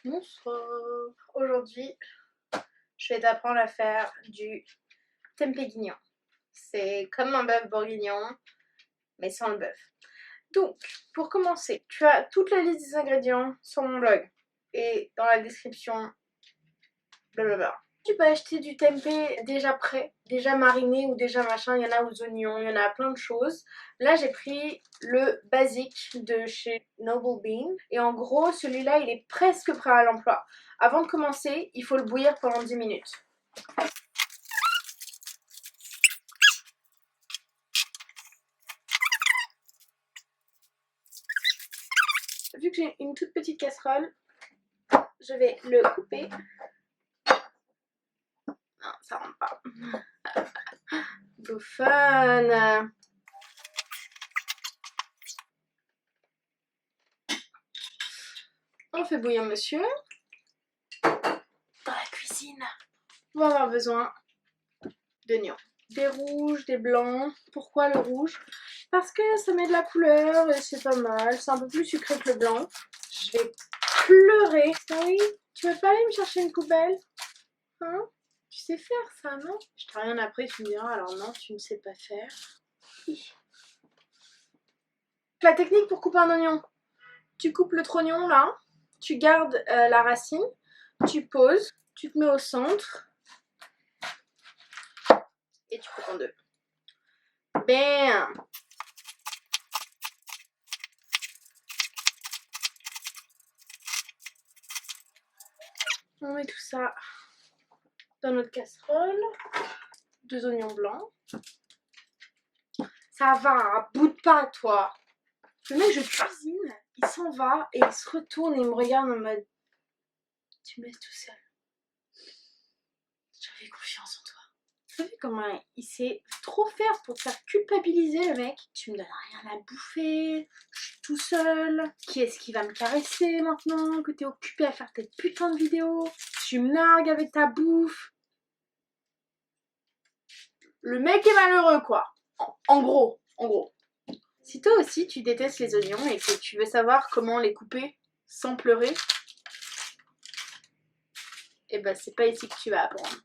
Bonsoir. Aujourd'hui, je vais t'apprendre à faire du tempeh guignon. C'est comme un bœuf bourguignon, mais sans le bœuf. Donc, pour commencer, tu as toute la liste des ingrédients sur mon blog et dans la description, blablabla. Tu peux acheter du tempeh déjà prêt, déjà mariné ou déjà machin, il y en a aux oignons, il y en a plein de choses. Là j'ai pris le basique de chez Noble Bean et en gros celui-là il est presque prêt à l'emploi. Avant de commencer, il faut le bouillir pendant 10 minutes. Vu que j'ai une toute petite casserole, je vais le couper. Non, ça rentre pas. Bouffonne. On fait bouillir monsieur. Dans la cuisine, on va avoir besoin d'oignons. Des rouges, des blancs. Pourquoi le rouge? Parce que ça met de la couleur et c'est pas mal. C'est un peu plus sucré que le blanc. Je vais pleurer. Oui, tu veux pas aller me chercher une poubelle? Hein? Tu sais faire ça, non? Je t'ai rien appris, tu me diras. Alors non, tu ne sais pas faire. La technique pour couper un oignon. Tu coupes le trognon là. Tu gardes la racine. Tu poses. Tu te mets au centre. Et tu coupes en deux. Bam! On met tout ça dans notre casserole. 2 oignons blancs. Ça va, boude pas toi. Le mec, je cuisine, il s'en va et il se retourne et il me regarde en mode tu me laisses tout seul. J'avais confiance en toi. T'as vu comment il sait trop faire pour te faire culpabiliser le mec? Tu me donnes rien à bouffer, je suis tout seul. Qui est-ce qui va me caresser maintenant que t'es occupé à faire tes putains de vidéos? Tu me nargues avec ta bouffe. Le mec est malheureux quoi. En gros. Si toi aussi tu détestes les oignons et que tu veux savoir comment les couper sans pleurer, et ben c'est pas ici que tu vas apprendre.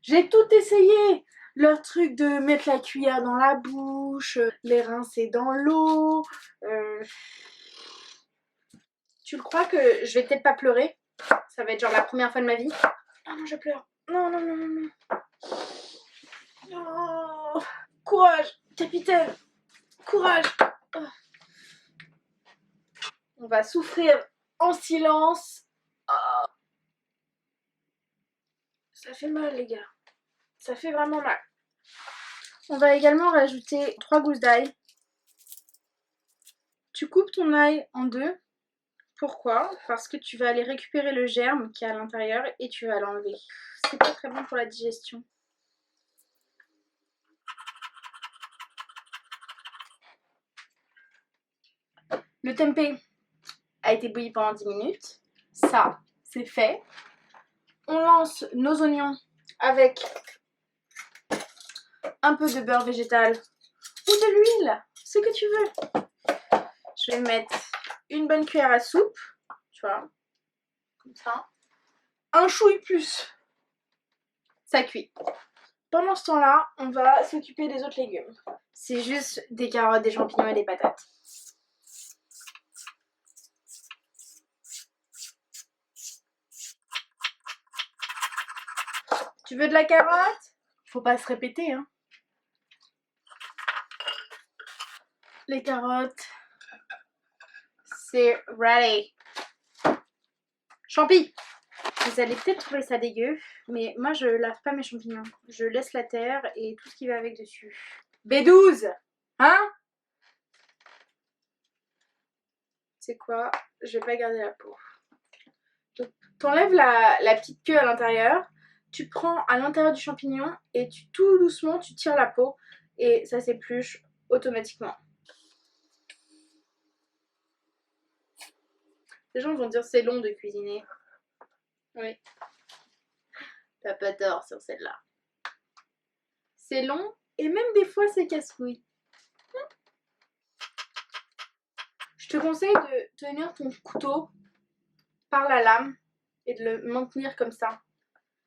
J'ai tout essayé! Leur truc de mettre la cuillère dans la bouche, les rincer dans l'eau. Tu le crois que je vais peut-être pas pleurer? Ça va être genre la première fois de ma vie. Oh non, je pleure. Non. Oh, courage, capitaine. Courage. Oh. On va souffrir en silence. Oh. Ça fait mal les gars. Ça fait vraiment mal. On va également rajouter 3 gousses d'ail. Tu coupes ton ail en deux. Pourquoi? Parce que tu vas aller récupérer le germe qui est à l'intérieur et tu vas l'enlever. C'est pas très bon pour la digestion. Le tempeh a été bouilli pendant 10 minutes. Ça, c'est fait. On lance nos oignons avec un peu de beurre végétal ou de l'huile, ce que tu veux. Je vais mettre une bonne cuillère à soupe, tu vois, comme ça. Un chouille plus. Ça cuit. Pendant ce temps-là, on va s'occuper des autres légumes. C'est juste des carottes, des champignons et des patates. Tu veux de la carotte? Faut pas se répéter, hein. Les carottes, c'est ready. Champi! Vous allez peut-être trouver ça dégueu, mais moi je lave pas mes champignons. Je laisse la terre et tout ce qui va avec dessus. B12! Hein? C'est quoi? Je vais pas garder la peau. Donc, t'enlèves la petite queue à l'intérieur, tu prends à l'intérieur du champignon et tout doucement tu tires la peau et ça s'épluche automatiquement. Les gens vont dire c'est long de cuisiner. Oui. T'as pas tort sur celle-là. C'est long et même des fois c'est casse-couille. Je te conseille de tenir ton couteau par la lame et de le maintenir comme ça.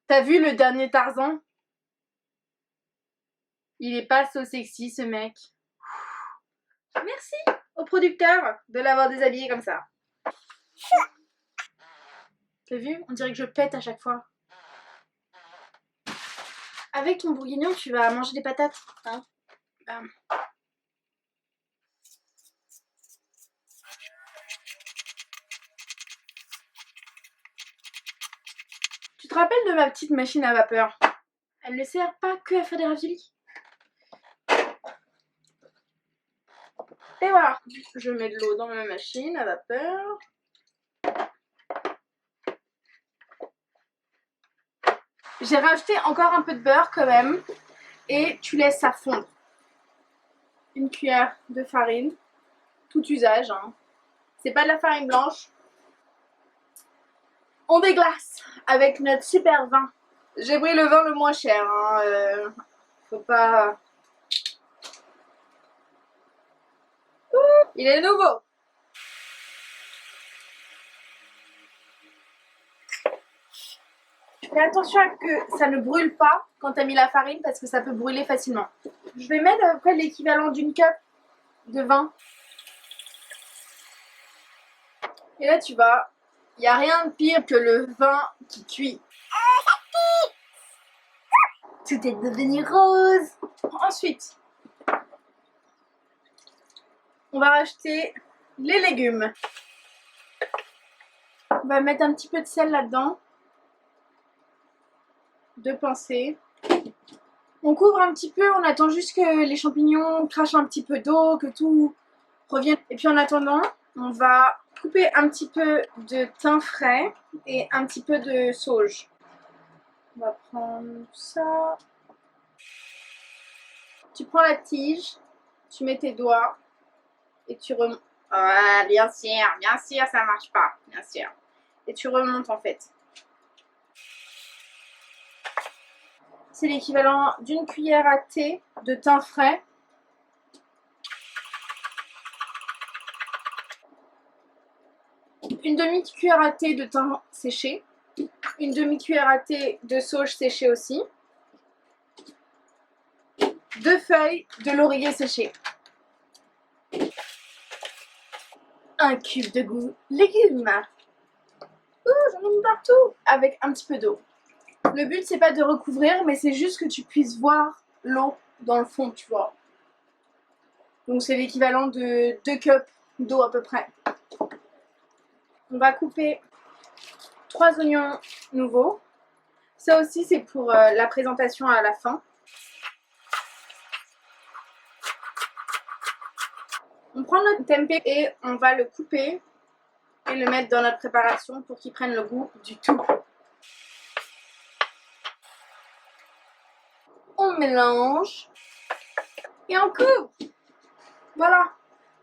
T'as vu le dernier Tarzan? Il est pas so sexy ce mec. Merci au producteur de l'avoir déshabillé comme ça. T'as vu? On dirait que je pète à chaque fois. Avec ton bourguignon, tu vas manger des patates. Hein? Tu te rappelles de ma petite machine à vapeur? Elle ne sert pas que à faire des raviolis. Et voilà, je mets de l'eau dans ma machine à vapeur. J'ai rajouté encore un peu de beurre quand même. Et tu laisses ça fondre. Une cuillère de farine, tout usage. Hein. C'est pas de la farine blanche. On déglace avec notre super vin. J'ai pris le vin le moins cher. Hein. Faut pas... Il est nouveau. Fais attention à que ça ne brûle pas quand tu as mis la farine parce que ça peut brûler facilement. Je vais mettre à peu près l'équivalent d'une cup de vin. Et là tu vois, il n'y a rien de pire que le vin qui cuit. Tout est devenu rose. Ensuite, on va rajouter les légumes. On va mettre un petit peu de sel là-dedans. 2 pincées. On couvre un petit peu, on attend juste que les champignons crachent un petit peu d'eau, que tout revienne. Et puis en attendant, on va couper un petit peu de thym frais et un petit peu de sauge. On va prendre ça. Tu prends la tige, tu mets tes doigts et tu remontes. Ah, bien sûr, ça marche pas, bien sûr. Et tu remontes en fait. C'est l'équivalent d'une cuillère à thé de thym frais. Une demi-cuillère à thé de thym séché. Une demi-cuillère à thé de sauge séchée aussi. 2 feuilles de laurier séché. Un cube de goût légumes. J'en ai mis partout. Avec un petit peu d'eau. Le but c'est pas de recouvrir, mais c'est juste que tu puisses voir l'eau dans le fond, tu vois. Donc c'est l'équivalent de 2 cups d'eau à peu près. On va couper 3 oignons nouveaux. Ça aussi c'est pour la présentation à la fin. On prend notre tempeh et on va le couper et le mettre dans notre préparation pour qu'il prenne le goût du tout. On mélange et on coupe. Voilà,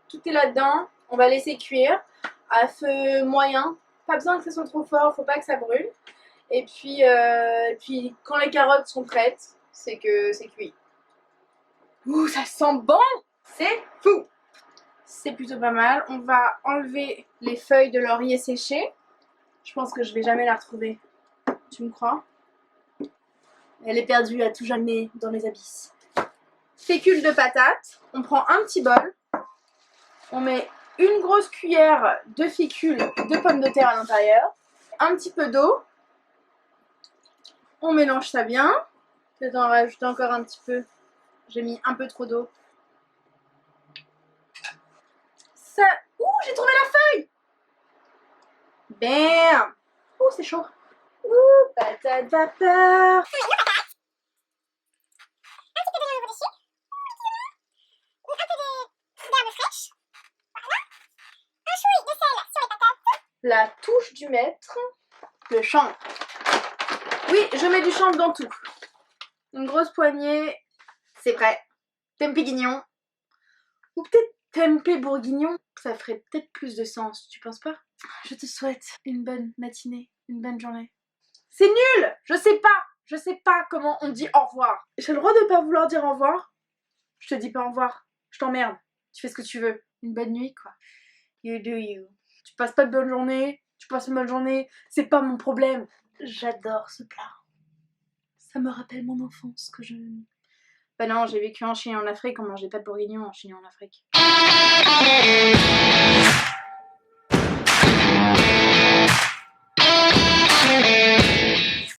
tout est là-dedans. On va laisser cuire à feu moyen. Pas besoin que ça soit trop fort, faut pas que ça brûle. Et puis quand les carottes sont prêtes, c'est que c'est cuit. Ouh, ça sent bon! C'est fou! C'est plutôt pas mal. On va enlever les feuilles de laurier séchées. Je pense que je vais jamais la retrouver. Tu me crois? Elle est perdue à tout jamais dans les abysses. Fécule de patates. On prend un petit bol. On met une grosse cuillère de fécule de pommes de terre à l'intérieur. Un petit peu d'eau. On mélange ça bien. Peut-être en rajouter encore un petit peu. J'ai mis un peu trop d'eau. Ça... Ouh, j'ai trouvé la feuille! Bam! Ouh, c'est chaud. Ouh, patate vapeur. La touche du maître, le chanvre. Oui, je mets du chanvre dans tout. Une grosse poignée, c'est prêt. Tempeh guignon. Ou peut-être tempeh bourguignon. Ça ferait peut-être plus de sens, tu penses pas? Je te souhaite une bonne matinée, une bonne journée. C'est nul! Je sais pas comment on dit au revoir. J'ai le droit de pas vouloir dire au revoir? Je te dis pas au revoir. Je t'emmerde. Tu fais ce que tu veux. Une bonne nuit, quoi. You do you. Tu passes pas de bonne journée, tu passes une bonne journée, c'est pas mon problème. J'adore ce plat. Ça me rappelle mon enfance que je... Bah non, j'ai vécu en Chine et en Afrique, on mangeait pas de bourguignon en Chine et en Afrique.